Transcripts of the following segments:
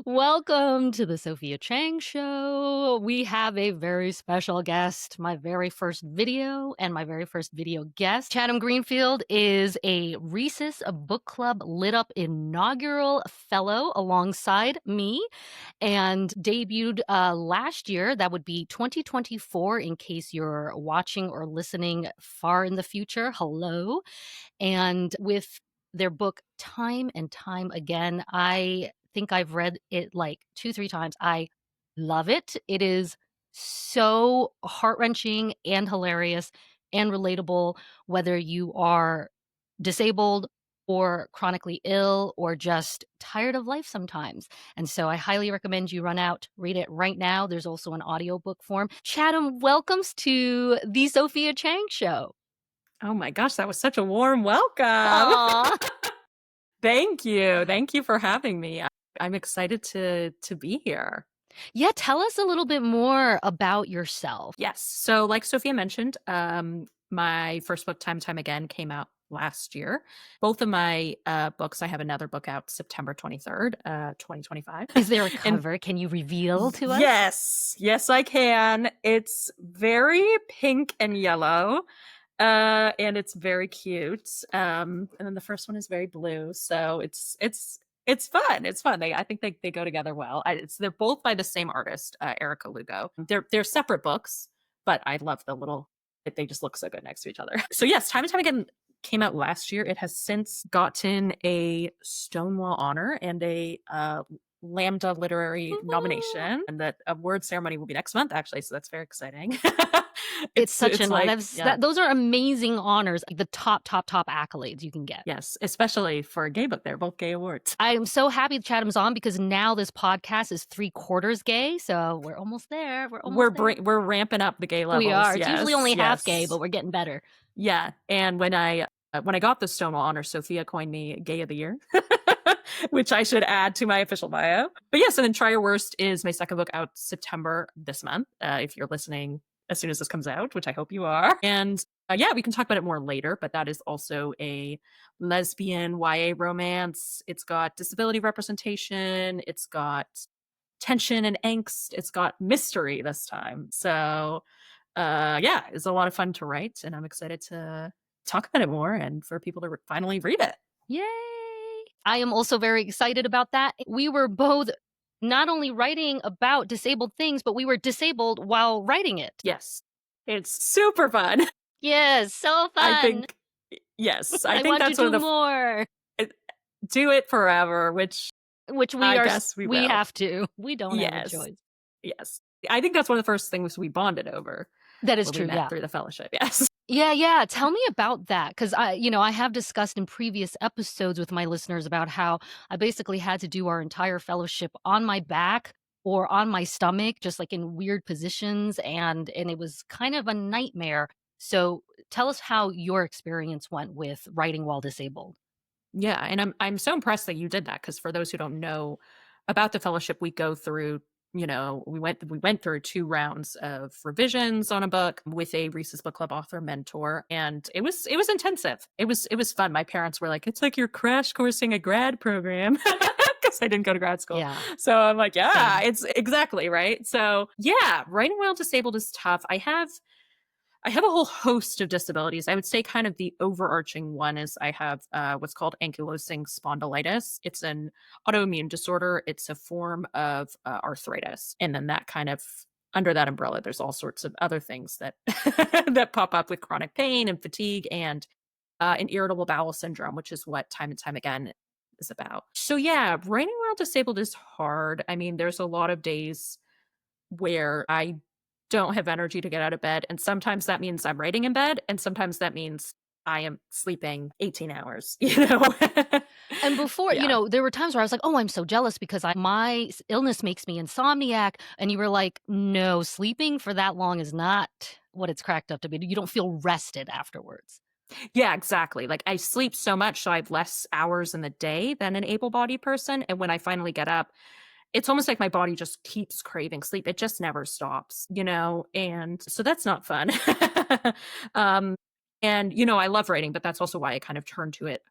Welcome to the Sophia Chang Show. We have a very special guest, my very first video and my very first video guest. Chatham Greenfield is a Reese's Book Club LitUp inaugural fellow alongside me and debuted last year. That would be 2024 in case you're watching or listening far in the future. Hello. And with their book Time and Time Again, I think I've read it like 2, 3 times. I love it. It is so heart-wrenching and hilarious and relatable, whether you are disabled or chronically ill or just tired of life sometimes. And so I highly recommend you run out, read it right now. There's also an audiobook form. Chatham, welcomes to the Sophia Chang Show. Oh my gosh, that was such a warm welcome. Aw. Thank you. Thank you for having me. I'm excited to be here. Yeah, tell us a little bit more about yourself. Yes. So like Sophia mentioned, my first book, Time and Time Again, came out last year. Both of my books, I have another book out September 23rd, 2025. Is there a And cover? Can you reveal to us? yes, I can. It's very pink and yellow. And it's very cute. And then the first one is very blue. So it's fun. It's fun. I think they go together well. They're both by the same artist, Erica Lugo. They're separate books, but I love they just look so good next to each other. So yes, Time and Time Again came out last year. It has since gotten a Stonewall Honor and a Lambda Literary nomination, and that award ceremony will be next month, actually. So that's very exciting. It's such an honor. Yeah. Those are amazing honors, like the top accolades you can get. Yes, especially for a gay book. They're both gay awards. I am so happy Chatham's on because now this podcast is 3/4 gay, so we're almost there. We're ramping up the gay levels. We are. It's Yes, usually only half gay, yes. but we're getting better. Yeah, and when I got the Stonewall Honor, Sophia coined me Gay of the Year, which I should add to my official bio. But yes, and then Try Your Worst is my second book out September this month. If you're listening as soon as this comes out, which I hope you are. And yeah, we can talk about it more later, but that is also a lesbian YA romance. It's got disability representation. It's got tension and angst. It's got mystery this time. So yeah, it's a lot of fun to write, and I'm excited to talk about it more and for people to finally read it. Yay! I am also very excited about that. We were both not only writing about disabled things, but we were disabled while writing it. Yes. It's super fun. Yes, so fun. I think yes. I think want that's to one do of the more. Do it forever, which we guess we will. have to. We don't have a choice. Yes. I think that's one of the first things we bonded over. That is true, yeah. Through the fellowship, yes. Yeah. Tell me about that, because I have discussed in previous episodes with my listeners about how I basically had to do our entire fellowship on my back or on my stomach, just like in weird positions, and it was kind of a nightmare. So tell us how your experience went with writing while disabled. Yeah, and I'm so impressed that you did that, because for those who don't know about the fellowship, we go through, we went through 2 rounds of revisions on a book with a Reese's Book Club author mentor, and it was intensive. It was fun. My parents were like, "It's like you're crash coursing a grad program." Because I didn't go to grad school. Yeah. So I'm like, yeah, it's exactly right. So yeah, writing while disabled is tough. I have a whole host of disabilities. I would say kind of the overarching one is I have what's called ankylosing spondylitis. It's an autoimmune disorder. It's a form of arthritis. And then that kind of, under that umbrella, there's all sorts of other things that that pop up with chronic pain and fatigue and an irritable bowel syndrome, which is what Time and Time Again is about. So yeah, writing while disabled is hard. I mean, there's a lot of days where I don't have energy to get out of bed. And sometimes that means I'm writing in bed. And sometimes that means I am sleeping 18 hours, And before, there were times where I was like, oh, I'm so jealous because my illness makes me insomniac. And you were like, no, sleeping for that long is not what it's cracked up to be. You don't feel rested afterwards. Yeah, exactly. Like I sleep so much, so I have less hours in the day than an able-bodied person. And when I finally get up, it's almost like my body just keeps craving sleep. It just never stops, and so that's not fun. And, I love writing, but that's also why I kind of turned to it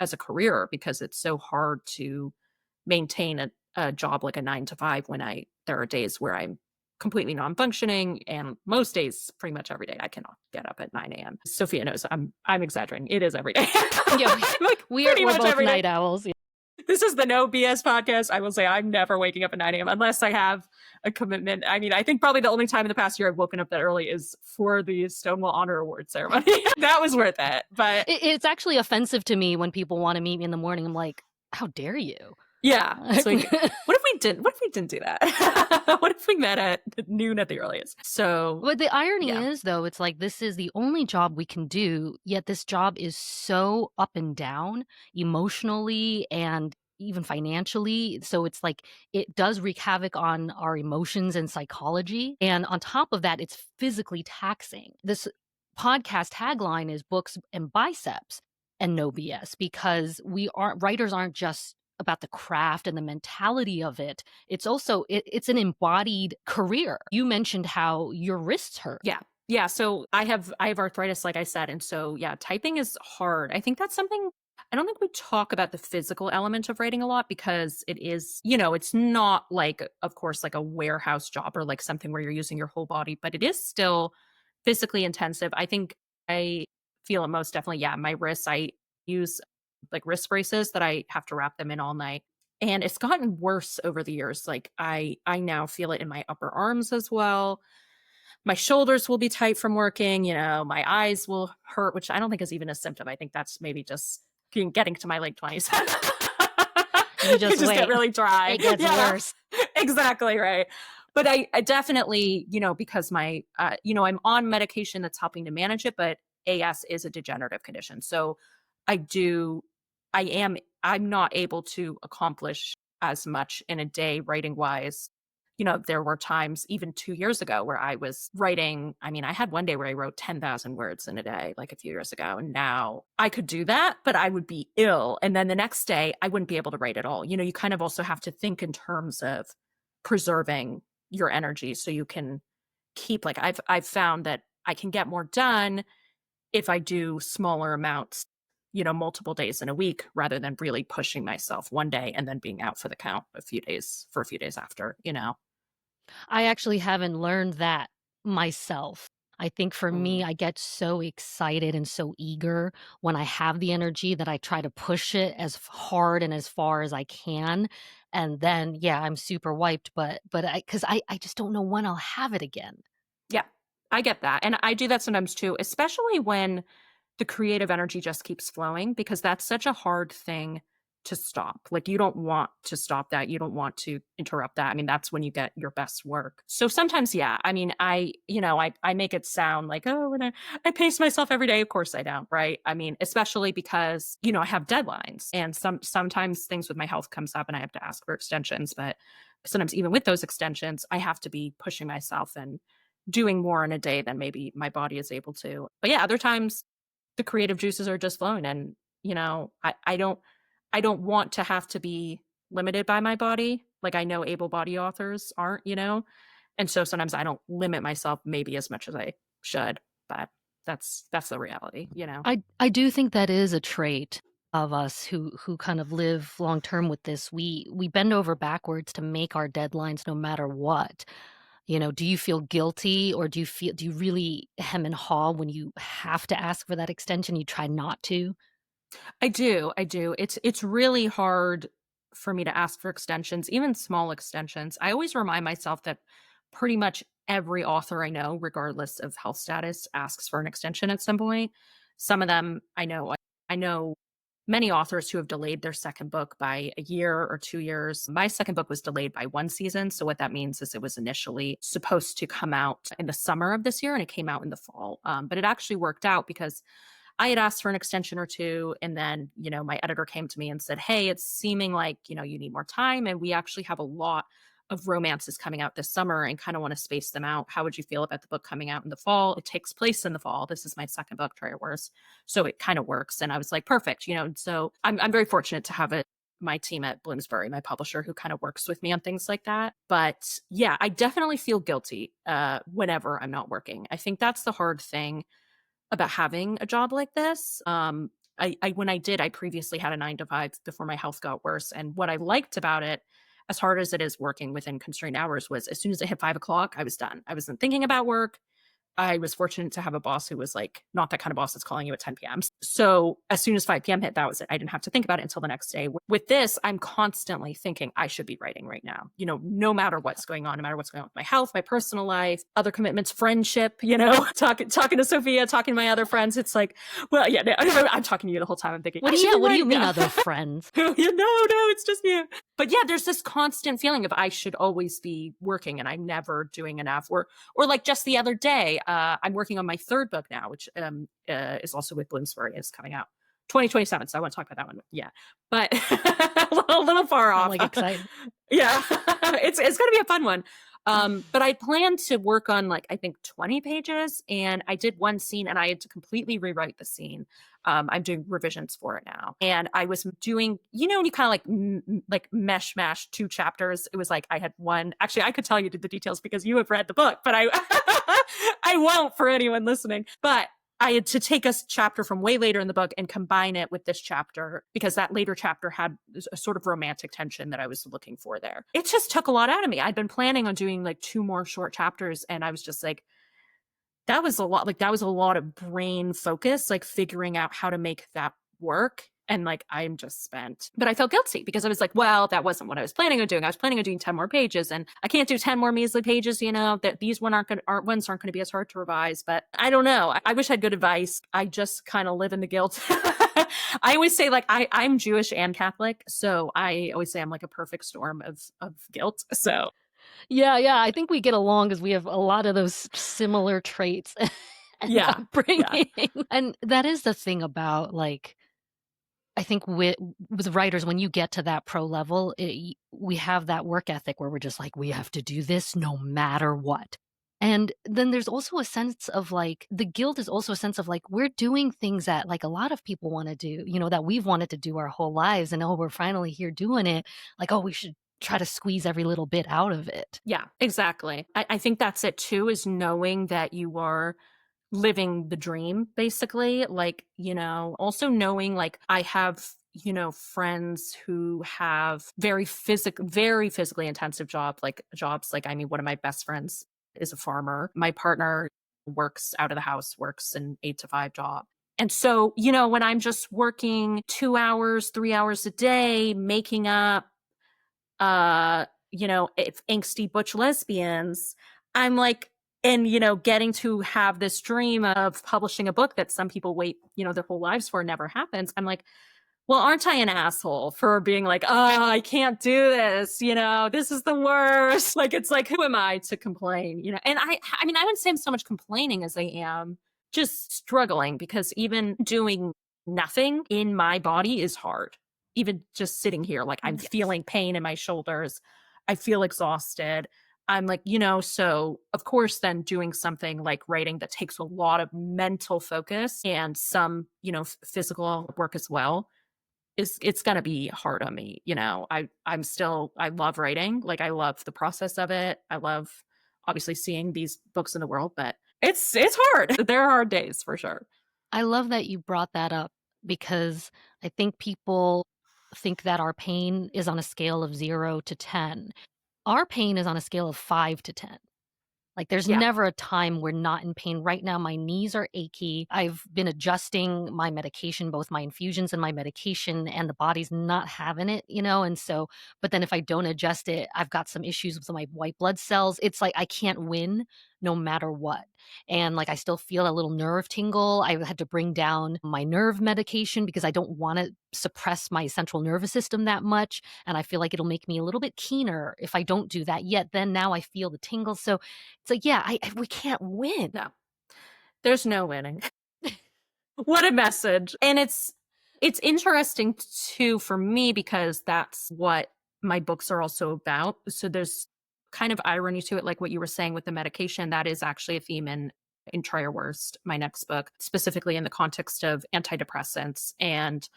as a career, because it's so hard to maintain a job like a 9 to 5 when there are days where I'm completely non-functioning, and most days, pretty much every day, I cannot get up at 9 a.m. Sophia knows I'm exaggerating. It is every day. Yeah, Like pretty we're much both every day. night owls. This is the no BS podcast. I will say I'm never waking up at 9 a.m. unless I have a commitment. I mean, I think probably the only time in the past year I've woken up that early is for the Stonewall Honor Award ceremony. That was worth it. But It's actually offensive to me when people want to meet me in the morning. I'm like, how dare you? yeah, it's like, what if we didn't do that? What if we met at noon at the earliest? So, But the irony yeah. is, though, it's like this is the only job we can do, yet this job is so up and down emotionally and even financially. So it's like it does wreak havoc on our emotions and psychology. And on top of that, it's physically taxing. This podcast tagline is books and biceps and no BS, because writers aren't just about the craft and the mentality of it. It's also it's an embodied career. You mentioned how your wrists hurt. Yeah. Yeah. So I have arthritis, like I said. And so yeah, typing is hard. I think that's something I don't think we talk about the physical element of writing a lot because it is, it's not like, of course, like a warehouse job or like something where you're using your whole body, but it is still physically intensive. I think I feel it most definitely. Yeah. My wrists, I use like wrist braces that I have to wrap them in all night. And it's gotten worse over the years. Like I now feel it in my upper arms as well. My shoulders will be tight from working, my eyes will hurt, which I don't think is even a symptom. I think that's maybe just getting to my late 20s. You just Get wait. really dry. It gets worse. Exactly right. But I definitely, because I'm on medication that's helping to manage it, but AS is a degenerative condition. So I do, I'm not able to accomplish as much in a day writing wise. There were times even 2 years ago where I was writing. I mean, I had one day where I wrote 10,000 words in a day, like a few years ago. And now I could do that, but I would be ill. And then the next day I wouldn't be able to write at all. You kind of also have to think in terms of preserving your energy so you can keep, like, I've found that I can get more done if I do smaller amounts, multiple days in a week rather than really pushing myself one day and then being out for the count a few days after. I actually haven't learned that myself. I think for me, Mm. I get so excited and so eager when I have the energy that I try to push it as hard and as far as I can. And then, yeah, I'm super wiped, but I just don't know when I'll have it again. Yeah, I get that. And I do that sometimes too, especially when the creative energy just keeps flowing because that's such a hard thing to stop. Like you don't want to stop that. You don't want to interrupt that. I mean, that's when you get your best work. So sometimes, yeah, I mean, I make it sound like, oh, and I pace myself every day. Of course I don't, right? I mean, especially because, I have deadlines and sometimes things with my health comes up and I have to ask for extensions, but sometimes even with those extensions, I have to be pushing myself and doing more in a day than maybe my body is able to. But yeah, other times the creative juices are just flowing and I don't want to have to be limited by my body. Like I know able body authors aren't. And so sometimes I don't limit myself maybe as much as I should, but that's the reality. I do think that is a trait of us who kind of live long term with this. We bend over backwards to make our deadlines no matter what. Do you feel guilty, or do you really hem and haw when you have to ask for that extension? You try not to? I do. I do. It's really hard for me to ask for extensions, even small extensions. I always remind myself that pretty much every author I know, regardless of health status, asks for an extension at some point. Some of them I know many authors who have delayed their second book by a year or 2 years. My second book was delayed by 1 season. So what that means is it was initially supposed to come out in the summer of this year and it came out in the fall. But it actually worked out because I had asked for an extension or two. And then, my editor came to me and said, hey, it's seeming like, you need more time. And we actually have a lot of romances coming out this summer and kind of want to space them out. How would you feel about the book coming out in the fall? It takes place in the fall. This is my second book, Troyer Wars. So it kind of works. And I was like, perfect. So I'm very fortunate to have my team at Bloomsbury, my publisher, who kind of works with me on things like that. But yeah, I definitely feel guilty whenever I'm not working. I think that's the hard thing about having a job like this. When I did, I previously had a 9 to 5 before my health got worse. And what I liked about it, as hard as it is working within constrained hours, was as soon as it hit 5 o'clock, I was done. I wasn't thinking about work. I was fortunate to have a boss who was like, not that kind of boss that's calling you at 10 p.m. So as soon as 5 p.m. hit, that was it. I didn't have to think about it until the next day. With this, I'm constantly thinking I should be writing right now, no matter what's going on, no matter what's going on with my health, my personal life, other commitments, friendship, talking to Sophia, talking to my other friends. It's like, well, yeah, no, I'm talking to you the whole time. I'm thinking, What I do should you be what do you writing mean now. other friends? No, it's just you. But yeah, there's this constant feeling of I should always be working and I'm never doing enough. Or like just the other day, I'm working on my third book now, which is also with Bloomsbury. Is coming out 2027. So I want to talk about that one. Yeah, but a little far I'm off. like excited. Yeah, it's going to be a fun one. But I planned to work on like I think 20 pages, and I did one scene, and I had to completely rewrite the scene. I'm doing revisions for it now, and I was doing, when you kind of like mash 2 chapters. It was like I had one. Actually, I could tell you the details because you have read the book, but I I won't for anyone listening. But I had to take a chapter from way later in the book and combine it with this chapter because that later chapter had a sort of romantic tension that I was looking for there. It just took a lot out of me. I'd been planning on doing like 2 more short chapters, and I was just like, that was a lot. Like that was a lot of brain focus, like figuring out how to make that work. And like, I'm just spent. But I felt guilty because I was like, well, that wasn't what I was planning on doing. I was planning on doing 10 more pages, and I can't do 10 more measly pages, that these ones aren't going to be as hard to revise. But I don't know. I wish I had good advice. I just kind of live in the guilt. I always say like, I'm Jewish and Catholic. So I always say I'm like a perfect storm of guilt. So Yeah, I think we get along because we have a lot of those similar traits and yeah. upbringing. And that is the thing about, like, I think with writers, when you get to that pro level, we have that work ethic where we're just like, we have to do this no matter what. And then there's also a sense of like, the guilt is also a sense of like, we're doing things that like a lot of people want to do, that we've wanted to do our whole lives. And oh, we're finally here doing it. Like, oh, we should try to squeeze every little bit out of it. Yeah, exactly. I think that's it too, is knowing that you are living the dream, basically. Like, also knowing like I have, friends who have very physically intensive jobs. Like, I mean, one of my best friends is a farmer. My partner works out of the house, works an 8 to 5 job. And so, when I'm just working 2 hours, 3 hours a day, making up if angsty butch lesbians, I'm like, and getting to have this dream of publishing a book that some people wait, their whole lives for, never happens. I'm like, well, aren't I an asshole for being like, oh, I can't do this, this is the worst. Like, it's like, who am I to complain, And I mean, I wouldn't say I'm so much complaining as I am just struggling, because even doing nothing in my body is hard. Even just sitting here, like I'm feeling pain in my shoulders. I feel exhausted. I'm like, so of course, then doing something like writing that takes a lot of mental focus and some, physical work as well, it's going to be hard on me. I love writing. Like, I love the process of it. I love obviously seeing these books in the world, but it's hard. There are hard days for sure. I love that you brought that up because I think people think that our pain is on a scale of 0 to 10. Our pain is on a scale of 5 to 10. Like, there's Yeah. never a time we're not in pain. Right now, my knees are achy. I've been adjusting my medication, both my infusions and my medication, and the body's not having it, And so, but then if I don't adjust it, I've got some issues with my white blood cells. It's like I can't win no matter what. And like, I still feel a little nerve tingle. I had to bring down my nerve medication because I don't want to suppress my central nervous system that much. And I feel like it'll make me a little bit keener if I don't do that yet. Then now I feel the tingles. So it's like, yeah, we can't win. No, there's no winning. What a message. And it's interesting too for me because that's what my books are also about. So there's kind of irony to it, like what you were saying with the medication. That is actually a theme in Try Your Worst, my next book, specifically in the context of antidepressants. And,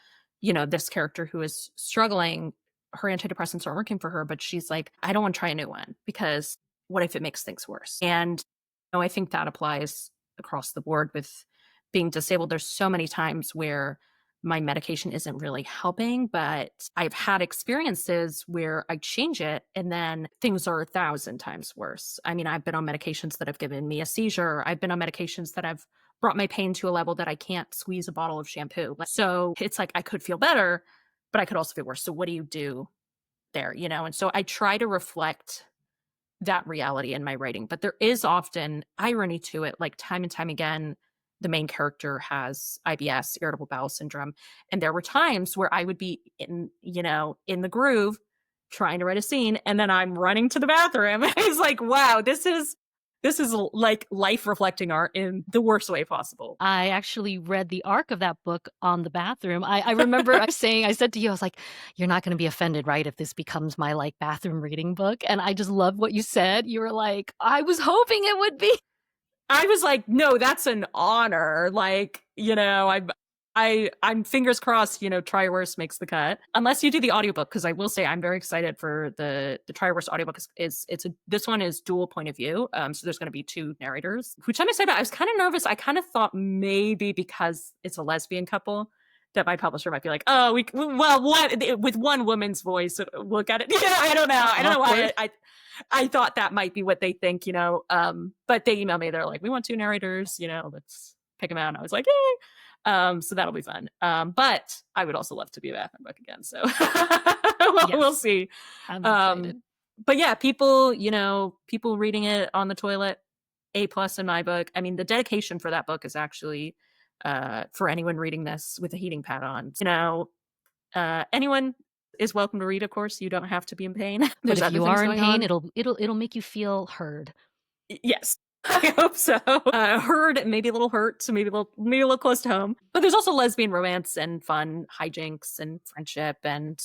this character who is struggling, her antidepressants aren't working for her, but she's like, I don't want to try a new one because what if it makes things worse? And I think that applies across the board with being disabled. There's so many times where my medication isn't really helping, but I've had experiences where I change it and then things are 1,000 times worse. I mean, I've been on medications that have given me a seizure. I've been on medications that have brought my pain to a level that I can't squeeze a bottle of shampoo. So it's like I could feel better, but I could also feel worse. So what do you do there, you know? And so I try to reflect that reality in my writing, but there is often irony to it. Like time and time again, the main character has IBS, irritable bowel syndrome, and there were times where I would be in, you know, in the groove trying to write a scene, and then I'm running to the bathroom. It's like, wow, this is like life reflecting art in the worst way possible. I actually read the arc of that book on the bathroom. I remember I said to you, I was like, "You're not gonna be offended, right, if this becomes my, like, bathroom reading book?" And I just love what you said. You were like, "I was hoping it would be." I was like, no, that's an honor. Like, you know, I'm fingers crossed, you know, try your worst makes the cut. Unless you do the audiobook, because I will say I'm very excited for the try your worst audiobook. This one is dual point of view. So there's gonna be two narrators, which I'm excited about. I was kind of nervous. I kind of thought maybe because it's a lesbian couple that my publisher might be like, oh, well, what with one woman's voice, we'll get it. Yeah, I don't know. I don't know why I thought that might be what they think, you know. But they emailed me. They're like, we want two narrators, you know, let's pick them out. And I was like, yay. So that'll be fun. But I would also love to be a bathroom book again. So we'll Yes, see. I'm Um, excited. but yeah, people, you know, people reading it on the toilet, A+ in my book. I mean, the dedication for that book is actually for anyone reading this with a heating pad on. You know, anyone is welcome to read, of course. You don't have to be in pain. But There's if other you things are in going pain, on. it'll make you feel heard. Yes. I hope so. Heard, maybe a little hurt, so maybe a little close to home. But there's also lesbian romance and fun hijinks and friendship and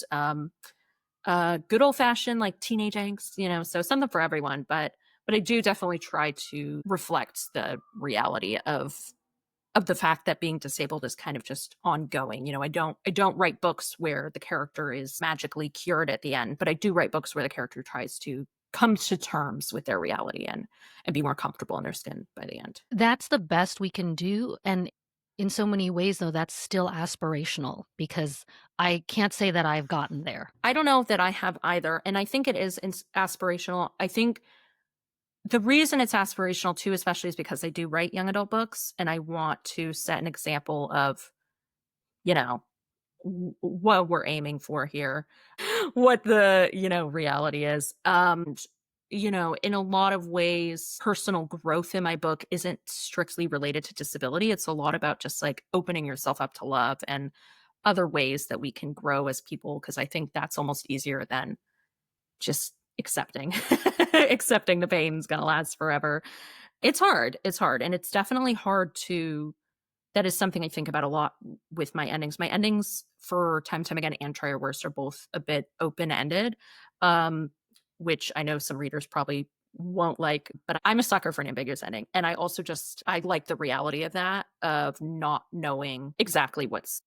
good old fashioned like teenage angst, you know, so something for everyone. But I do definitely try to reflect the reality of the fact that being disabled is kind of just ongoing. You know, I don't write books where the character is magically cured at the end, but I do write books where the character tries to come to terms with their reality and be more comfortable in their skin by the end. That's the best we can do, and in so many ways, though, that's still aspirational because I can't say that I've gotten there. I don't know that I have either, and I think it is aspirational. I think the reason it's aspirational too, especially, is because I do write young adult books, and I want to set an example of, you know, what we're aiming for here, what the, you know, reality is. You know, in a lot of ways, personal growth in my book isn't strictly related to disability. It's a lot about just like opening yourself up to love and other ways that we can grow as people, because I think that's almost easier than just accepting accepting the pain's gonna last forever. It's hard, and it's definitely hard to that is something I think about a lot with my endings. My endings for Time and Time Again and Try Your Worst are both a bit open-ended, um, which I know some readers probably won't like, but I'm a sucker for an ambiguous ending. And I also just I like the reality of that, of not knowing exactly what's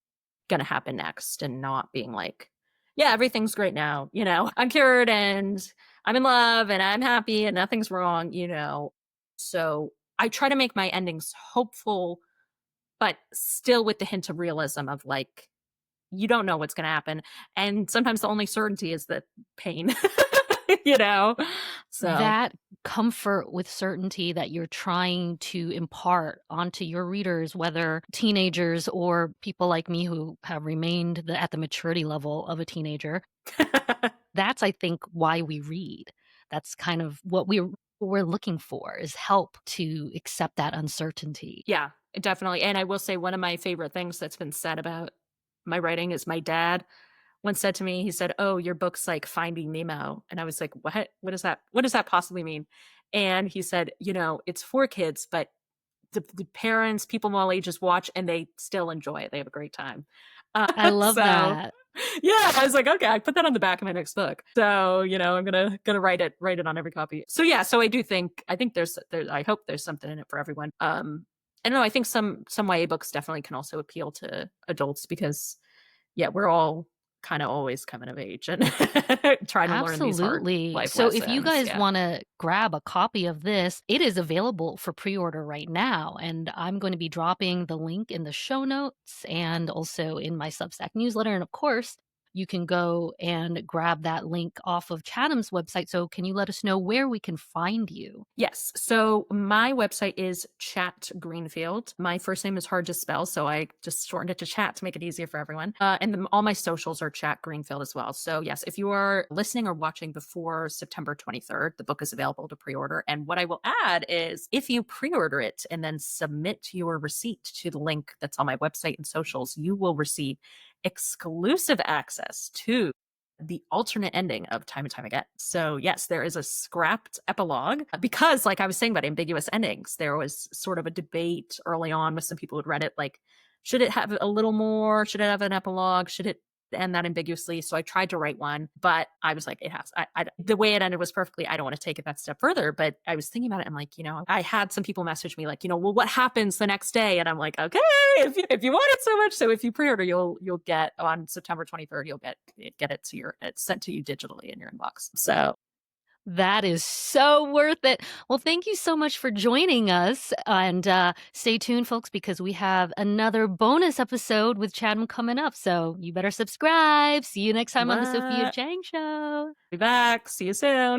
gonna happen next and not being like, yeah, everything's great now, you know, I'm cured and I'm in love and I'm happy and nothing's wrong, you know. So I try to make my endings hopeful, but still with the hint of realism of like, you don't know what's going to happen. And sometimes the only certainty is the pain, you know? So, That comfort with certainty that you're trying to impart onto your readers, whether teenagers or people like me who have remained at the maturity level of a teenager, that's, I think, why we read. That's kind of what we're looking for is help to accept that uncertainty. yeah, definitely. And I will say one of my favorite things that's been said about my writing is my dad once said to me, he said, "Oh, your book's like Finding Nemo." And I was like, "What? What is that? What does that possibly mean?" And he said, "You know, it's for kids, but the parents, people of all ages watch and they still enjoy it. They have a great time." I love So that. yeah, I was like, okay, I put that on the back of my next book. So, you know, I'm gonna write it on every copy. So yeah, so I think there I hope there's something in it for everyone. I don't know, I think some YA books definitely can also appeal to adults because yeah, we're all kind of always coming of age and trying to learn these hard Absolutely. life So if you lessons. guys Yeah. want to grab a copy of this, it is available for pre-order right now. And I'm going to be dropping the link in the show notes and also in my Substack newsletter. And of course, you can go and grab that link off of Chatham's website. So can you let us know where we can find you? Yes. So my website is Chat Greenfield. My first name is hard to spell, so I just shortened it to Chat to make it easier for everyone. And all my socials are Chat Greenfield as well. So yes, if you are listening or watching before September 23rd, the book is available to pre-order. And what I will add is if you pre-order it and then submit your receipt to the link that's on my website and socials, you will receive exclusive access to the alternate ending of Time and Time Again. So yes, there is a scrapped epilogue because, like I was saying about ambiguous endings, there was sort of a debate early on with some people who'd read it, like, should it have a little more? Should it have an epilogue? Should it end that ambiguously? So I tried to write one, but I was like, it has. The way it ended was perfectly. I don't want to take it that step further, but I was thinking about it. I'm like, I had some people message me like, well, what happens the next day? And I'm like, okay, if you want it so much, so if you pre-order, you'll get on September 23rd, you'll get it to it's sent to you digitally in your inbox. So That is so worth it. Well, thank you so much for joining us. And stay tuned, folks, because we have another bonus episode with Chatham coming up. So you better subscribe. See you next time on the Sophia what? Chang Show. Be back. See you soon.